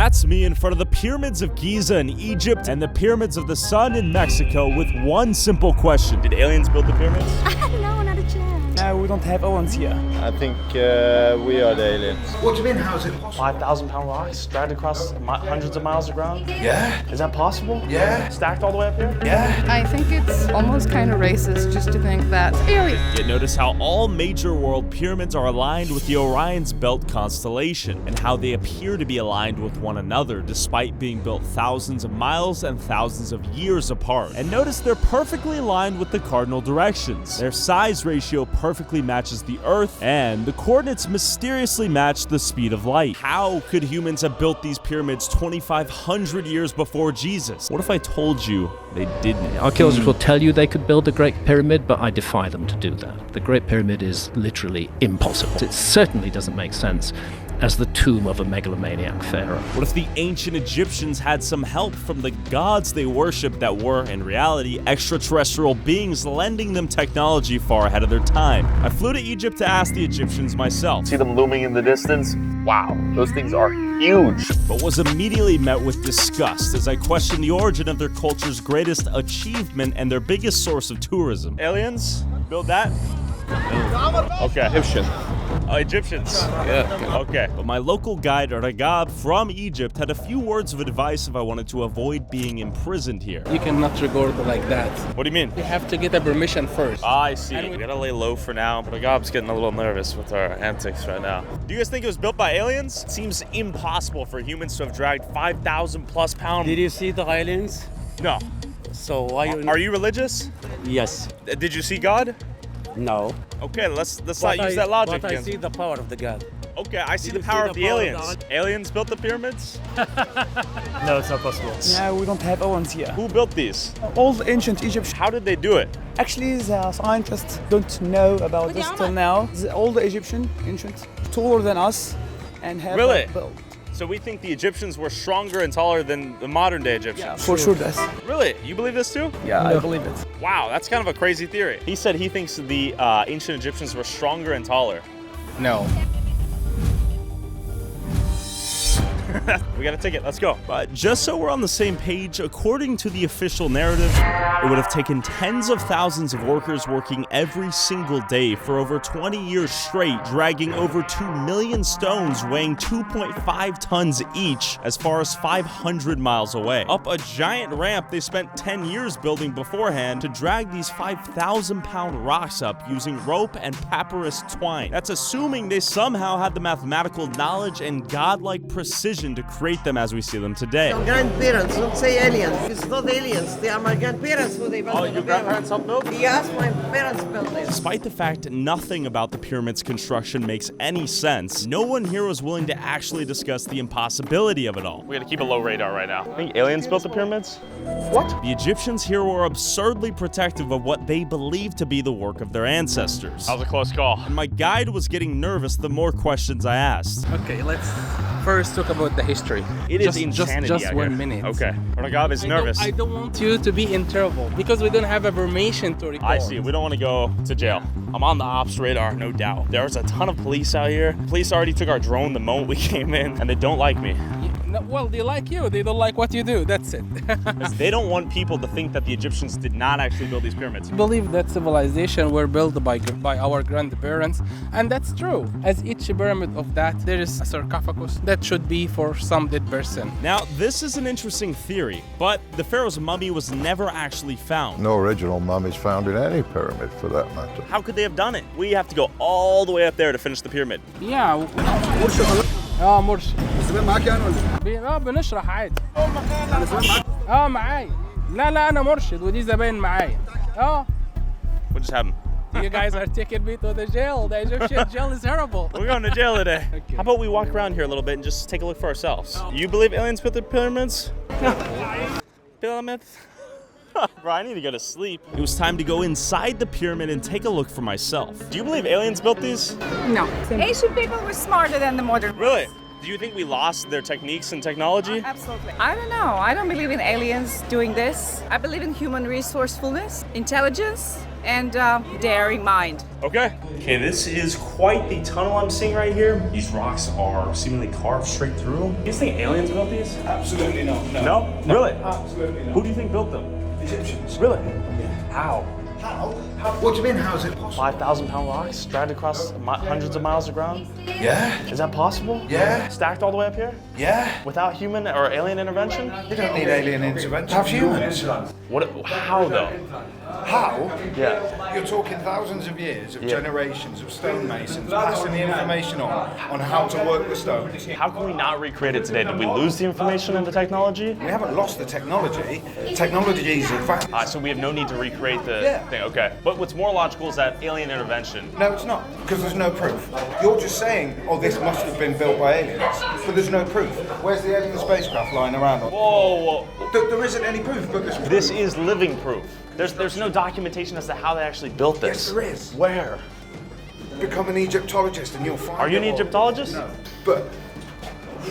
That's me in front of the pyramids of Giza in Egypt and the pyramids of the sun in Mexico with one simple question. Did aliens build the pyramids? No, not a chance. No, we don't have aliens here. I think we are the aliens. What do you mean, how is it possible? 5,000-pound rocks dragged across hundreds of miles of ground? Yeah. Is that possible? Yeah. Stacked all the way up here? Yeah. I think it's almost kind of racist just to think that aliens. Yet notice how all major world pyramids are aligned with the Orion's Belt constellation, and how they appear to be aligned with one another despite being built thousands of miles and thousands of years apart. And notice they're perfectly aligned with the cardinal directions. Their size ratio perfectly matches the Earth, and the coordinates mysteriously match the speed of light. How could humans have built these pyramids 2,500 years before Jesus? What if I told you they didn't? Archaeologists will tell you they could build a Great Pyramid, but I defy them to do that. The Great Pyramid is literally impossible. It certainly doesn't make sense as the tomb of a megalomaniac pharaoh. What if the ancient Egyptians had some help from the gods they worshipped that were, in reality, extraterrestrial beings lending them technology far ahead of their time? I flew to Egypt to ask the Egyptians myself. See them looming in the distance? Wow, those things are huge. But was immediately met with disgust as I questioned the origin of their culture's greatest achievement and their biggest source of tourism. Aliens? Build that? Okay. Egyptian. Egyptians. Yeah. Okay. But my local guide, Ragab from Egypt, had a few words of advice if I wanted to avoid being imprisoned here. You cannot record like that. What do you mean? You have to get a permission first. I see. We gotta lay low for now. Ragab's getting a little nervous with our antics right now. Do you guys think it was built by aliens? It seems impossible for humans to have dragged 5,000 plus pounds. Did you see the aliens? No. So why you? Are you religious? Yes. Did you see God? No. Okay, let's not use that logic But I against see the power of the God. Okay, I see Did the you power see of the the power of aliens. God? Aliens built the pyramids? No, it's not possible. No, we don't have aliens here. Who built these? All the ancient Egyptians. How did they do it? Actually, the scientists don't know about this till now. All the Egyptian ancient taller than us and have Really? built. So we think the Egyptians were stronger and taller than the modern day Egyptians? For sure, that's. Really? You believe this too? Yeah, I believe it. Wow, that's kind of a crazy theory. He said he thinks the ancient Egyptians were stronger and taller. No. We got a ticket, let's go. But just so we're on the same page, according to the official narrative, it would have taken tens of thousands of workers working every single day for over 20 years straight, dragging over 2 million stones weighing 2.5 tons each as far as 500 miles away. Up a giant ramp they spent 10 years building beforehand to drag these 5,000-pound rocks up using rope and papyrus twine. That's assuming they somehow had the mathematical knowledge and godlike precision to create them as we see them today. Grandparents, don't say aliens. It's not aliens. They are my grandparents who they built. Oh, your grandparents helped build? Yes, my parents built it. Despite the fact nothing about the pyramid's construction makes any sense, no one here was willing to actually discuss the impossibility of it all. We gotta keep a low radar right now. I think aliens built the pyramids? What? The Egyptians here were absurdly protective of what they believed to be the work of their ancestors. That was a close call. And my guide was getting nervous the more questions I asked. Okay, let's first talk about the history. It is insanity. Just 1 minute. Okay. Ragab is nervous. I don't want you to be in trouble because we don't have a permission to record. I see. We don't want to go to jail. I'm on the ops radar, no doubt. There's a ton of police out here. Police already took our drone the moment we came in, and they don't like me. Well, they like you. They don't like what you do. That's it. They don't want people to think that the Egyptians did not actually build these pyramids. I believe that civilization were built by our grandparents, and that's true. As each pyramid of that, there is a sarcophagus that should be for some dead person. Now, this is an interesting theory, but the pharaoh's mummy was never actually found. No original mummies found in any pyramid, for that matter. How could they have done it? We have to go all the way up there to finish the pyramid. Yeah. مرشد. معاك يعني ولا؟ بنشرح عادي. معايا. لا أنا مرشد ودي زباين معايا. What just happened? You guys are taking me to the jail. The Egyptian jail is horrible. We're going to jail today. Okay. How about we walk around here a little bit and just take a look for ourselves? You believe aliens built the pyramids? Pyramids? Bro, I need to go to sleep. It was time to go inside the pyramid and take a look for myself. Do you believe aliens built these? No. Ancient people were smarter than the modern. Really? Do you think we lost their techniques and technology? Absolutely. I don't know. I don't believe in aliens doing this. I believe in human resourcefulness, intelligence, and dairy mind. Okay, this is quite the tunnel I'm seeing right here. These rocks are seemingly carved straight through them. Do you think aliens built these? Absolutely not. No? Really? Absolutely not. Who do you think built them? Egyptians. Really? Yeah. How? How? What do you mean, how is it possible? 5,000-pound rocks dragged across hundreds of miles of ground? Yeah. Is that possible? Yeah. Stacked all the way up here? Yeah. Without human or alien intervention? You don't need alien intervention. Have humans. How though? How? Yeah. You're talking thousands of years of generations of stonemasons passing the information on how to work the stones. How can we not recreate it today? Did we lose the information and the technology? We haven't lost the technology. Technology is advanced. So we have no need to recreate the thing. Okay. But what's more logical is that alien intervention. No, it's not, because there's no proof. You're just saying, oh, this must have been built by aliens, but there's no proof. Where's the alien spacecraft lying around? Whoa. There isn't any proof, but there's proof. This is living proof. There's no documentation as to how they actually built this. Yes, there is. Where? Become an Egyptologist and you'll find. Are you an it all. Egyptologist? No. But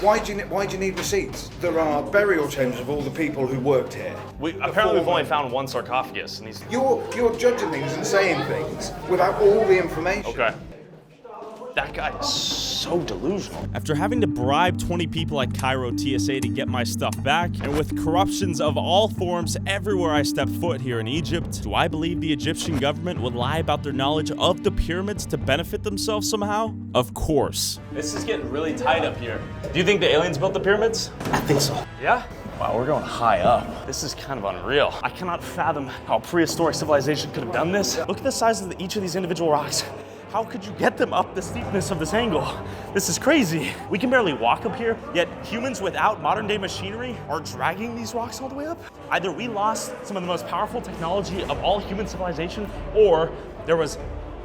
why do you need receipts? There are burial chambers of all the people who worked here. Apparently we've only found one sarcophagus, and these. You're judging things and saying things without all the information. Okay. That guy is so delusional. After having to bribe 20 people at Cairo TSA to get my stuff back, and with corruptions of all forms everywhere I step foot here in Egypt, do I believe the Egyptian government would lie about their knowledge of the pyramids to benefit themselves somehow? Of course. This is getting really tight up here. Do you think the aliens built the pyramids? I think so. Yeah? Wow, we're going high up. This is kind of unreal. I cannot fathom how prehistoric civilization could have done this. Look at the size of each of these individual rocks. How could you get them up the steepness of this angle? This is crazy. We can barely walk up here, yet humans without modern day machinery are dragging these rocks all the way up. Either we lost some of the most powerful technology of all human civilization, or there was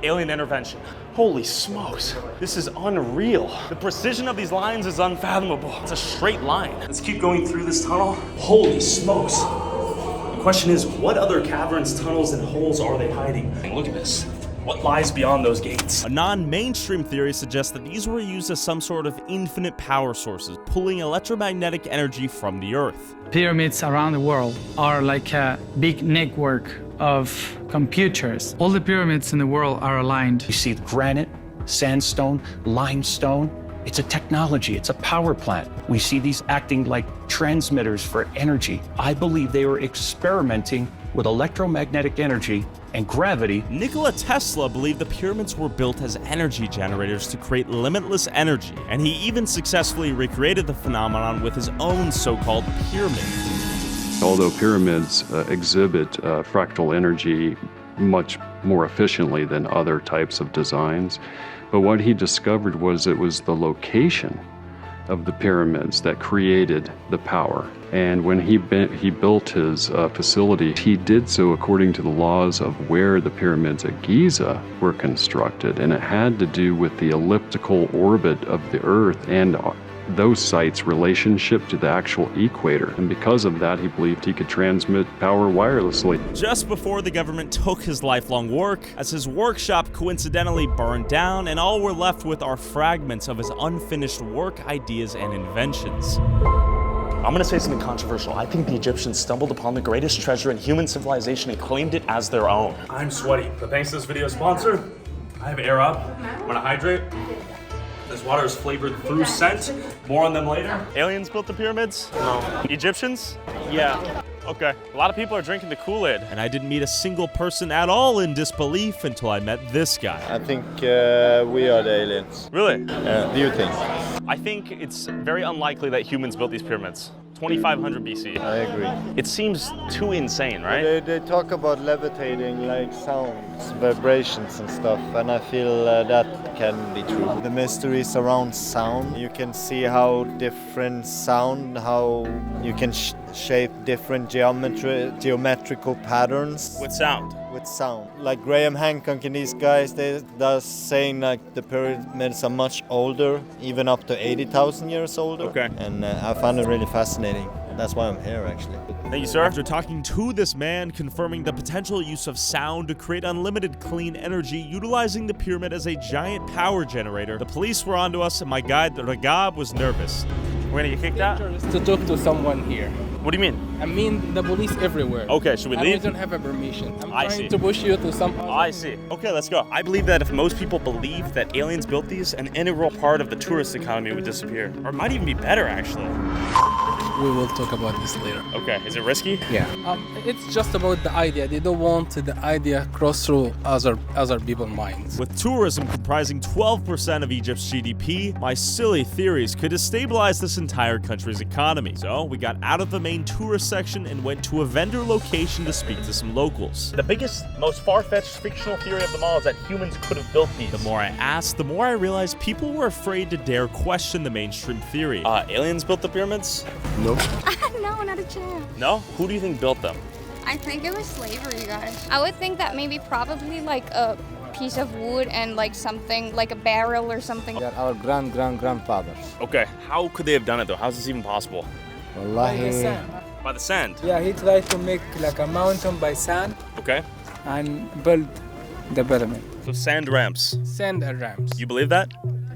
alien intervention. Holy smokes, this is unreal. The precision of these lines is unfathomable. It's a straight line. Let's keep going through this tunnel. Holy smokes. The question is, what other caverns, tunnels, and holes are they hiding? Look at this. What lies beyond those gates? A non-mainstream theory suggests that these were used as some sort of infinite power sources, pulling electromagnetic energy from the Earth. Pyramids around the world are like a big network of computers. All the pyramids in the world are aligned. You see granite, sandstone, limestone. It's a technology, it's a power plant. We see these acting like transmitters for energy. I believe they were experimenting with electromagnetic energy and gravity. Nikola Tesla believed the pyramids were built as energy generators to create limitless energy, and he even successfully recreated the phenomenon with his own so-called pyramid. Although pyramids exhibit fractal energy much more efficiently than other types of designs, but what he discovered was it was the location of the pyramids that created the power. And when he built his facility, he did so according to the laws of where the pyramids at Giza were constructed, and it had to do with the elliptical orbit of the Earth and those sites' relationship to the actual equator. And because of that, he believed he could transmit power wirelessly. Just before the government took his lifelong work, as his workshop coincidentally burned down, and all we're left with are fragments of his unfinished work, ideas, and inventions. I'm gonna say something controversial. I think the Egyptians stumbled upon the greatest treasure in human civilization and claimed it as their own. I'm sweaty, but thanks to this video sponsor, I have Air Up. I'm gonna hydrate. This water is flavored through scent. More on them later. Aliens built the pyramids? No. Egyptians? Yeah. Okay. A lot of people are drinking the Kool-Aid. And I didn't meet a single person at all in disbelief until I met this guy. I think we are the aliens. Really? Do you think? I think it's very unlikely that humans built these pyramids. 2500 BC. I agree. It seems too insane, right? They talk about levitating, like sounds, vibrations and stuff, and I feel that can be true. The mysteries around sound, you can see how different sound, how you can shape different geometrical patterns. With sound? With sound. Like Graham Hancock and these guys, they're saying like the pyramids are much older, even up to 80,000 years older. Okay. And I find it really fascinating. That's why I'm here, actually. Thank you, sir. After talking to this man, confirming the potential use of sound to create unlimited clean energy, utilizing the pyramid as a giant power generator, the police were onto us, and my guide, Ragab, was nervous. We're gonna get kicked out? To talk to someone here. What do you mean? I mean the police everywhere. Okay, should we And leave? we don't have a permission. I'm I trying see. to push you to some. I see. Okay, let's go. I believe that if most people believe that aliens built these, an integral part of the tourist economy would disappear. Or it might even be better, actually. We will talk about this later. Okay, is it risky? Yeah. It's just about the idea. They don't want the idea cross through other people's minds. With tourism comprising 12% of Egypt's GDP, my silly theories could destabilize this entire country's economy. So we got out of the main tourist section and went to a vendor location to speak to some locals. The biggest, most far-fetched fictional theory of them all is that humans could have built these. The more I asked, the more I realized people were afraid to dare question the mainstream theory. Aliens built the pyramids? No. No, not a chance. No? Who do you think built them? I think it was slavery, guys. I would think that maybe probably like a piece of wood and like something like a barrel or something. They're our grandfathers. Okay, how could they have done it though? How is this even possible? Wallahi. By the sand? Yeah, he tried to make like a mountain by sand Okay. and build the pyramid. So sand ramps. Sand and ramps. You believe that?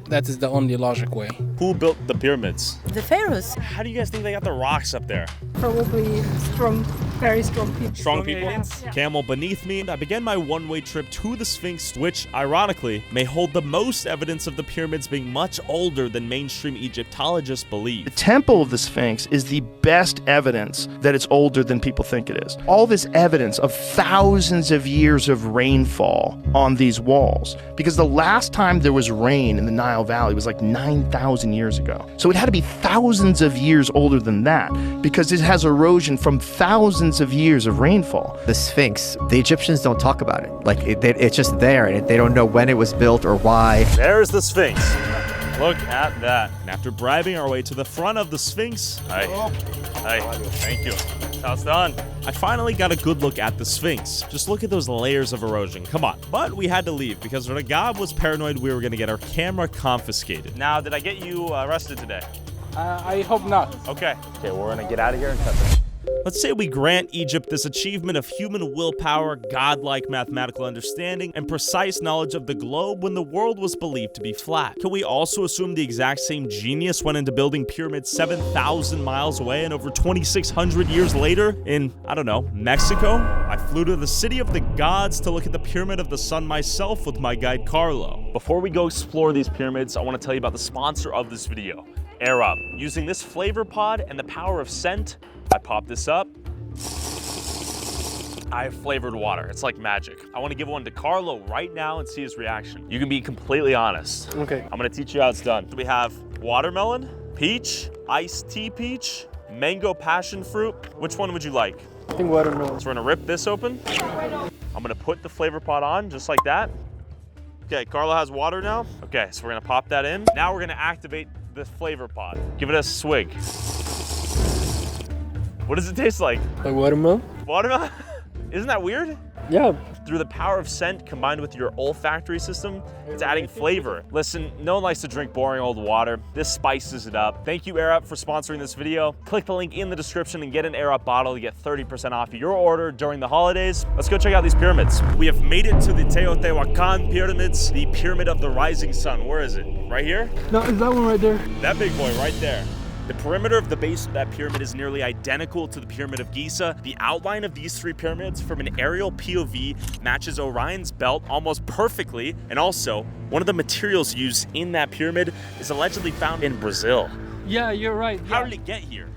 That is the only logic way. Who built the pyramids? The pharaohs. How do you guys think they got the rocks up there? Probably strong, very strong people. Strong people? Yeah. Camel beneath me, I began my one-way trip to the Sphinx, which, ironically, may hold the most evidence of the pyramids being much older than mainstream Egyptologists believe. The temple of the Sphinx is the best evidence that it's older than people think it is. All this evidence of thousands of years of rainfall on these walls, because the last time there was rain in the Nile Valley was like 9,000 years ago. So it had to be thousands of years older than that, because it has erosion from thousands of years of rainfall. The Sphinx, the Egyptians don't talk about it. Like, it's just there, and they don't know when it was built or why. There's the Sphinx. Look at that. And after bribing our way to the front of the Sphinx, Hi. Thank you. How it's done. I finally got a good look at the Sphinx. Just look at those layers of erosion. Come on. But we had to leave because Ragab was paranoid we were going to get our camera confiscated. Now, did I get you arrested today? I hope not. Okay. Okay, we're gonna get out of here and cut this. Let's say we grant Egypt this achievement of human willpower, godlike mathematical understanding, and precise knowledge of the globe when the world was believed to be flat. Can we also assume the exact same genius went into building pyramids 7,000 miles away and over 2,600 years later in, I don't know, Mexico? I flew to the city of the gods to look at the Pyramid of the Sun myself with my guide Carlo. Before we go explore these pyramids, I want to tell you about the sponsor of this video, Ragab. Using this flavor pod and the power of scent, I pop this up. I have flavored water. It's like magic. I want to give one to Carlo right now and see his reaction. You can be completely honest. Okay. I'm gonna teach you how it's done. So we have watermelon, peach, iced tea peach, mango passion fruit. Which one would you like? I think watermelon. So we're gonna rip this open. I'm gonna put the flavor pod on just like that. Okay, Carlo has water now. Okay, so we're gonna pop that in. Now we're gonna activate the flavor pod. Give it a swig. What does it taste like? Like watermelon? Watermelon? Isn't that weird? Yeah. Through the power of scent combined with your olfactory system, it's adding flavor. Listen, no one likes to drink boring old water. This spices it up. Thank you, Ragab, for sponsoring this video. Click the link in the description and get an Ragab bottle to get 30% off your order during the holidays. Let's go check out these pyramids. We have made it to the Teotihuacan pyramids, the Pyramid of the Rising Sun. Where is it? Right here? No, is that one right there? That big boy right there. The perimeter of the base of that pyramid is nearly identical to the Pyramid of Giza. The outline of these three pyramids from an aerial POV matches Orion's belt almost perfectly. And also, one of the materials used in that pyramid is allegedly found in Brazil. Yeah, you're right. How did it get here?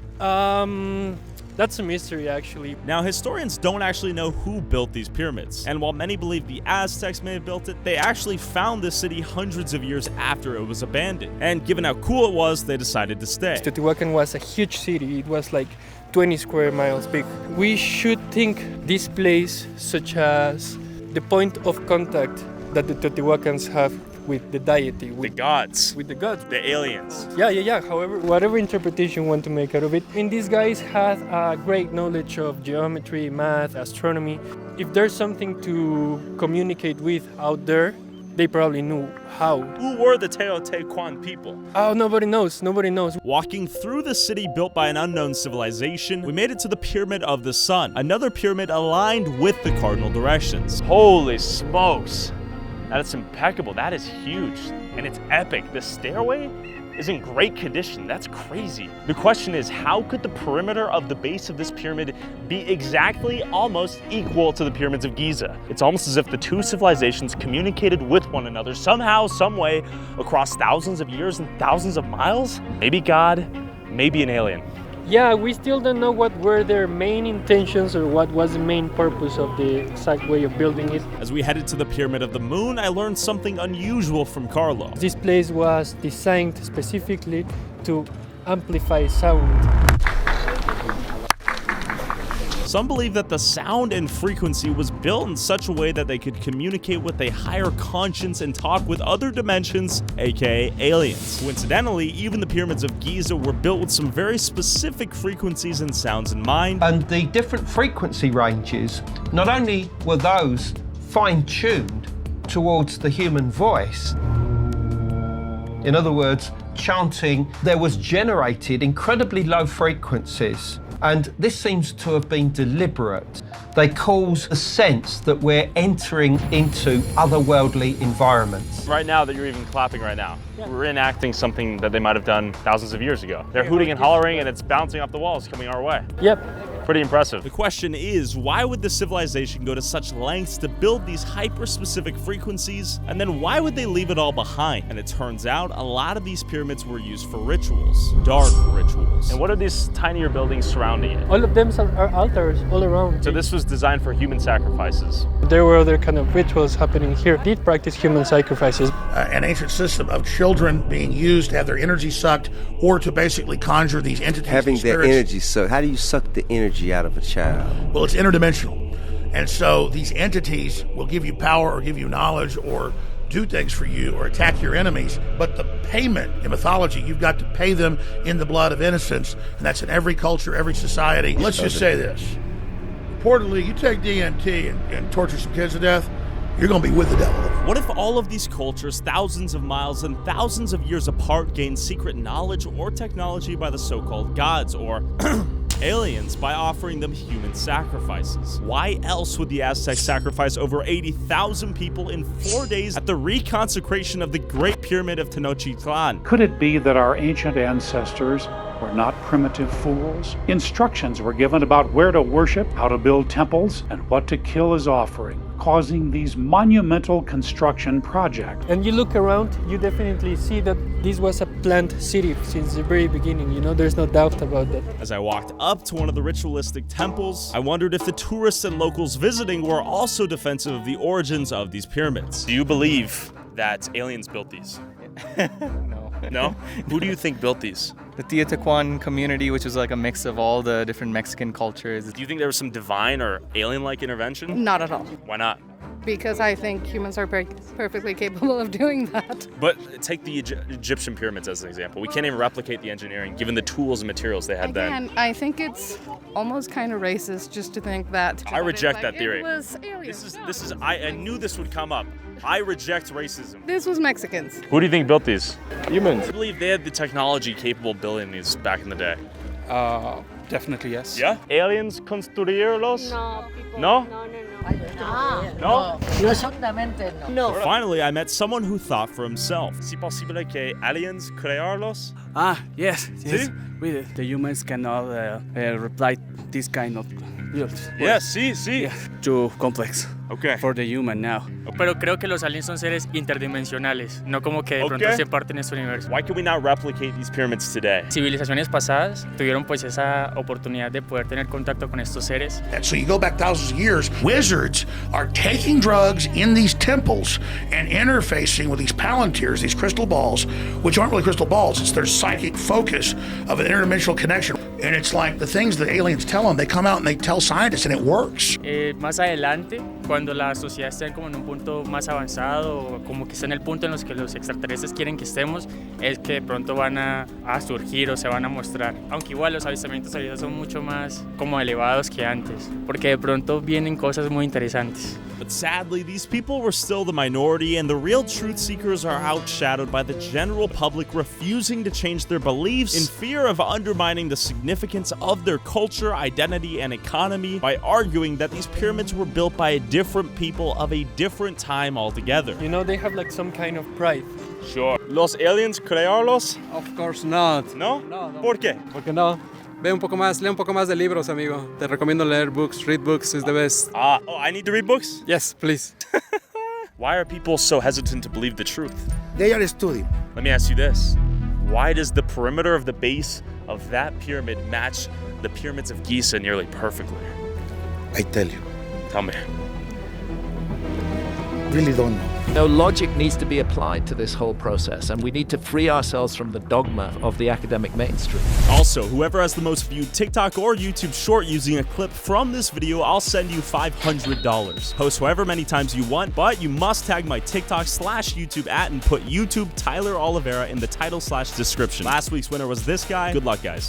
That's a mystery, actually. Now, historians don't actually know who built these pyramids. And while many believe the Aztecs may have built it, they actually found this city hundreds of years after it was abandoned. And given how cool it was, they decided to stay. Teotihuacan was a huge city. It was like 20 square miles big. We should think this place such as the point of contact that the Teotihuacans have with the deity, with the gods, the aliens. Yeah. However, whatever interpretation you want to make out of it, and these guys had a great knowledge of geometry, math, astronomy. If there's something to communicate with out there, they probably knew how. Who were the Teotihuacan people? Oh, nobody knows. Nobody knows. Walking through the city built by an unknown civilization, we made it to the Pyramid of the Sun, another pyramid aligned with the cardinal directions. Holy smokes. That is impeccable. That is huge. And it's epic. The stairway is in great condition. That's crazy. The question is, how could the perimeter of the base of this pyramid be exactly almost equal to the pyramids of Giza? It's almost as if the two civilizations communicated with one another somehow, some way, across thousands of years and thousands of miles. Maybe God, maybe an alien. Yeah, we still don't know what were their main intentions or what was the main purpose of the exact way of building it. As we headed to the Pyramid of the Moon, I learned something unusual from Carlo. This place was designed specifically to amplify sound. Some believe that the sound and frequency was built in such a way that they could communicate with a higher conscience and talk with other dimensions, aka aliens. Coincidentally, even the pyramids of Giza were built with some very specific frequencies and sounds in mind. And the different frequency ranges, not only were those fine-tuned towards the human voice, in other words, chanting, there was generated incredibly low frequencies. And this seems to have been deliberate. They cause a sense that we're entering into otherworldly environments. Right now that you're even clapping right now, we're enacting something that they might have done thousands of years ago. They're hooting and hollering and it's bouncing off the walls coming our way. Yep. Pretty impressive. The question is, why would the civilization go to such lengths to build these hyper-specific frequencies, and then why would they leave it all behind? And it turns out a lot of these pyramids were used for rituals, dark rituals. And what are these tinier buildings surrounding it? All of them are altars all around. So this was designed for human sacrifices. There were other kind of rituals happening here. They did practice human sacrifices. An ancient system of children being used to have their energy sucked or to basically conjure these entities. Having their energy sucked. How do you suck the energy out of a child? Well, it's interdimensional. And so these entities will give you power or give you knowledge or do things for you or attack your enemies. But the payment in mythology, you've got to pay them in the blood of innocence. And that's in every culture, every society. Let's just say this. Reportedly, you take DMT and torture some kids to death, you're going to be with the devil. What if all of these cultures, thousands of miles and thousands of years apart, gained secret knowledge or technology by the so-called gods or aliens by offering them human sacrifices? Why else would the Aztecs sacrifice over 80,000 people in 4 days at the reconsecration of the Great Pyramid of Tenochtitlan? Could it be that our ancient ancestors were not primitive fools? Instructions were given about where to worship, how to build temples, and what to kill as offering, causing these monumental construction projects. And you look around, you definitely see that this was a planned city since the very beginning. You know, there's no doubt about that. As I walked up to one of the ritualistic temples, I wondered if the tourists and locals visiting were also defensive of the origins of these pyramids. Do you believe that aliens built these? No. No? Who do you think built these? The Teotihuacan community, which was like a mix of all the different Mexican cultures. Do you think there was some divine or alien-like intervention? Not at all. Why not? Because I think humans are perfectly capable of doing that. But take the Egyptian pyramids as an example. We can't even replicate the engineering given the tools and materials they had then. I think it's almost kind of racist just to think that. I reject that theory. It was aliens. This is I knew this would come up. I reject racism. This was Mexicans. Who do you think built these? Humans. I believe they had the technology capable of building these back in the day. Definitely yes. Yeah? Aliens construirlos? No, people. No? No. No? No. Finally, I met someone who thought for himself. ¿Es posible que aliens crearlos? Yes. ¿Sí? The humans cannot reply this kind of builds. Yes, sí. Yeah, too complex. Okay. For the human now. Pero creo que los aliens son seres interdimensionales, no como que de pronto se parten este universo. Why can we not replicate these pyramids today? Civilizaciones pasadas tuvieron pues esa oportunidad de poder tener contacto con estos seres. And so you go back thousands of years, wizards are taking drugs in these temples and interfacing with these palantirs, these crystal balls, which aren't really crystal balls, it's their psychic focus of an interdimensional connection. And it's like the things that aliens tell them, they come out and they tell scientists and it works. Más adelante, cuando la sociedad esté como en un punto más avanzado, o como que está en el punto en los que los extraterrestres quieren que estemos, es que de pronto van a surgir o se van a mostrar. Aunque igual los avistamientos ahorita son mucho más como elevados que antes, porque de pronto vienen cosas muy interesantes. But sadly, these people were still the minority, and the real truth seekers are outshadowed by the general public refusing to change their beliefs in fear of undermining the significance of their culture, identity, and economy by arguing that these pyramids were built by different people of a different time altogether. You know, they have like some kind of pride. Sure. los aliens crearlos? Of course not. ¿No? No, no. ¿Por qué? ¿Por qué no? Ve un poco más, lee un poco más de libros, amigo. Te recomiendo leer books. Read books is the best. Oh, I need to read books? Yes, please. Why are people so hesitant to believe the truth? They are studying. Let me ask you this. Why does the perimeter of the base of that pyramid match the pyramids of Giza nearly perfectly? I tell you. Tell me. Really don't know. No, logic needs to be applied to this whole process, and we need to free ourselves from the dogma of the academic mainstream. Also, whoever has the most viewed TikTok or YouTube short using a clip from this video, I'll send you $500. Post however many times you want, but you must tag my TikTok/YouTube @ and put YouTube Tyler Oliveira in the title/description. Last week's winner was this guy. Good luck, guys.